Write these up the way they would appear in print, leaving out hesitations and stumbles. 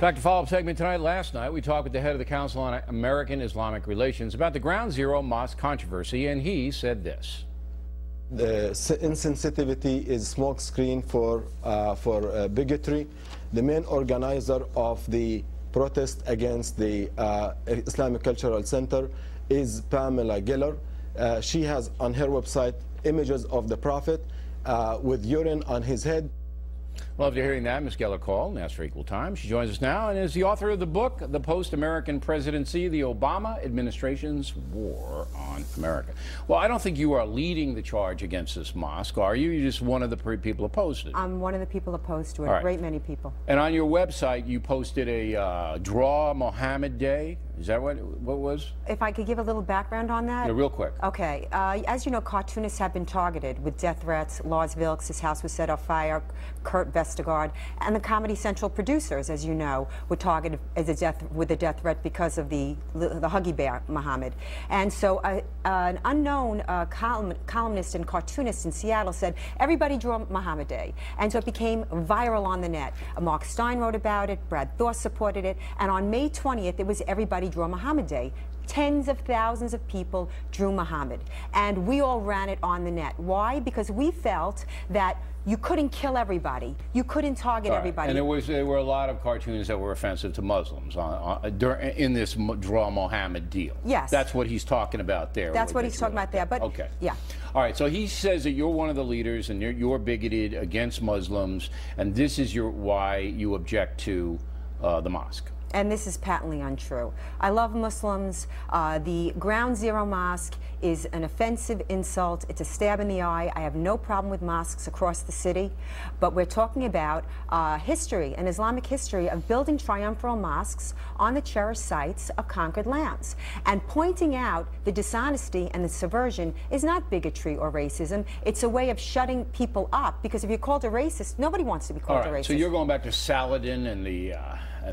Back to follow-up segment tonight. Last night, we talked with the head of the Council on American Islamic Relations about the Ground Zero mosque controversy, and he said this. The insensitivity is smokescreen for bigotry. The main organizer of the protest against the Islamic Cultural Center is Pamela. She has on her website images of the Prophet with urine on his head. Well, after hearing that, Ms. Geller called and asked for equal time. She joins us now and is the author of the book, The Post-American Presidency, the Obama Administration's War on America. Well, I don't think you are leading the charge against this mosque, are you? You're just one of the people opposed to it. I'm one of the people opposed to it, a great many people. And on your website, you posted a Draw Mohammed Day. Is that what was? If I could give a little background on that? Yeah, real quick. Okay. As you know, cartoonists have been targeted with death threats. Lars Vilks, his house was set on fire. Kurt Vestergaard, and the Comedy Central producers, as you know, were targeted as with a death threat because of the Huggy Bear Muhammad. And so an unknown columnist and cartoonist in Seattle said, everybody draw Muhammad Day. And so it became viral on the net. Mark Stein wrote about it, Brad Thor supported it, and on May 20th, it was Everybody Draw Muhammad Day. Tens of thousands of people drew Muhammad, and we all ran it on the net. Why? Because we felt that you couldn't kill everybody. You couldn't target everybody. And there were a lot of cartoons that were offensive to Muslims in this Draw Mohammed deal. Yes. That's what he's talking about there. That's what he's talking about there. But okay. Yeah. All right. So he says that you're one of the leaders and you're bigoted against Muslims, and this is why you object to the mosque. And this is patently untrue. I love Muslims. The Ground Zero Mosque is an offensive insult. It's a stab in the eye. I have no problem with mosques across the city, but we're talking about history, an Islamic history of building triumphal mosques on the cherished sites of conquered lands. And pointing out the dishonesty and the subversion is not bigotry or racism. It's a way of shutting people up, because if you're called a racist, nobody wants to be called a racist. So you're going back to Saladin and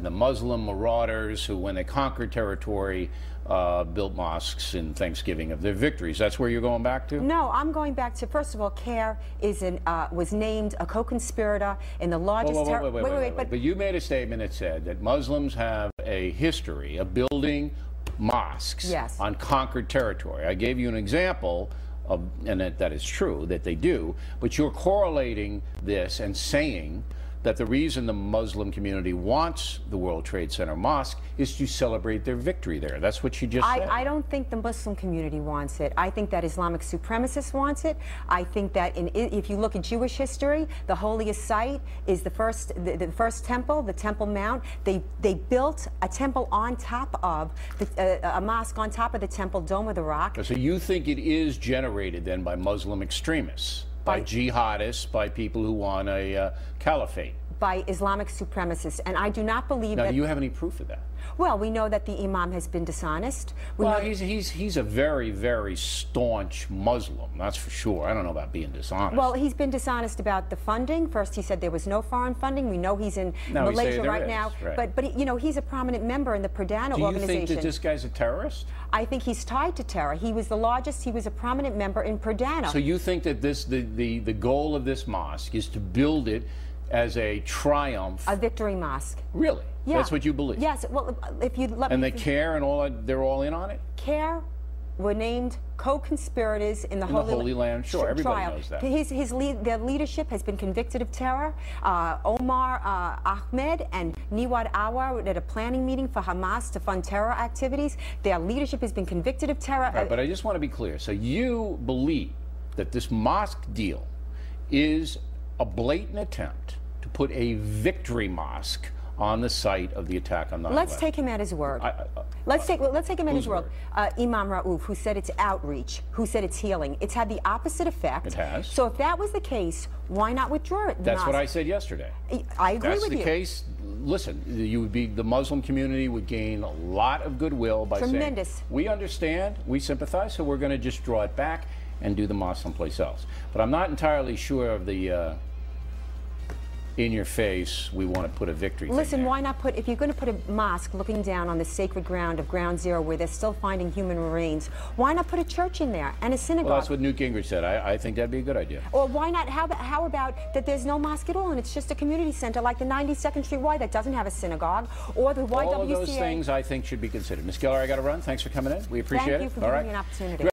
the Muslim marauders who, when they conquered territory, built mosques in Thanksgiving of their victories. That's where you're going back to? No, I'm going back to, first of all, CAIR was named a co-conspirator in the largest... But you made a statement that said that Muslims have a history of building mosques on conquered territory. I gave you an example of, and that is true, that they do, but you're correlating this and saying that the reason the Muslim community wants the World Trade Center mosque is to celebrate their victory there. That's what you just said. I don't think the Muslim community wants it. I think that Islamic supremacists wants it. I think that if you look at Jewish history, the holiest site is the first temple, the Temple Mount. They built a temple on top of a mosque on top of the Temple Dome of the Rock. So you think it is generated then by Muslim extremists? By jihadists, by people who want a caliphate. By Islamic supremacists, and I do not believe that... Now, do you have any proof of that? Well, we know that the imam has been dishonest. He's a very, very staunch Muslim, that's for sure. I don't know about being dishonest. Well, he's been dishonest about the funding. First, he said there was no foreign funding. We know he's in Malaysia right now. Right. But you know, he's a prominent member in the Perdana organization. Do you think that this guy's a terrorist? I think he's tied to terror. He was the largest. He was a prominent member in Perdana. So you think that the goal of this mosque is to build it as a triumph? A victory mosque. Really? Yeah. That's what you believe? Yes. Well, if you let and they CAIR and all that, they're all in on it? CAIR were named co-conspirators in the Holy Land. Sure, everybody knows that. Their leadership has been convicted of terror. Omar, Ahmad, and Niwad Awad at a planning meeting for Hamas to fund terror activities. Their leadership has been convicted of terror. Right, but I just want to be clear. So you believe that this mosque deal is a blatant attempt to put a victory mosque on the site of the attack on 9/11. Let's take him at his word. Let's take him at his word. Imam Raouf, who said it's outreach, who said it's healing. It's had the opposite effect. It has. So if that was the case, why not withdraw it? That's what I said yesterday. I agree with you. That's the case. Listen, the Muslim community would gain a lot of goodwill by saying, we understand, we sympathize, so we're going to just draw it back and do the mosque someplace else. But I'm not entirely sure of the in your face, we want to put a victory. Listen, why not put, if you're going to put a mosque looking down on the sacred ground of Ground Zero where they're still finding human remains, why not put a church in there and a synagogue? Well, that's what Newt Gingrich said. I think that'd be a good idea. Or why not, how about that there's no mosque at all and it's just a community center like the 92nd Street Y that doesn't have a synagogue, or the YWCA. All of those things I think should be considered. Ms. Geller, I got to run. Thanks for coming in. We appreciate it. Thank you for giving me an opportunity.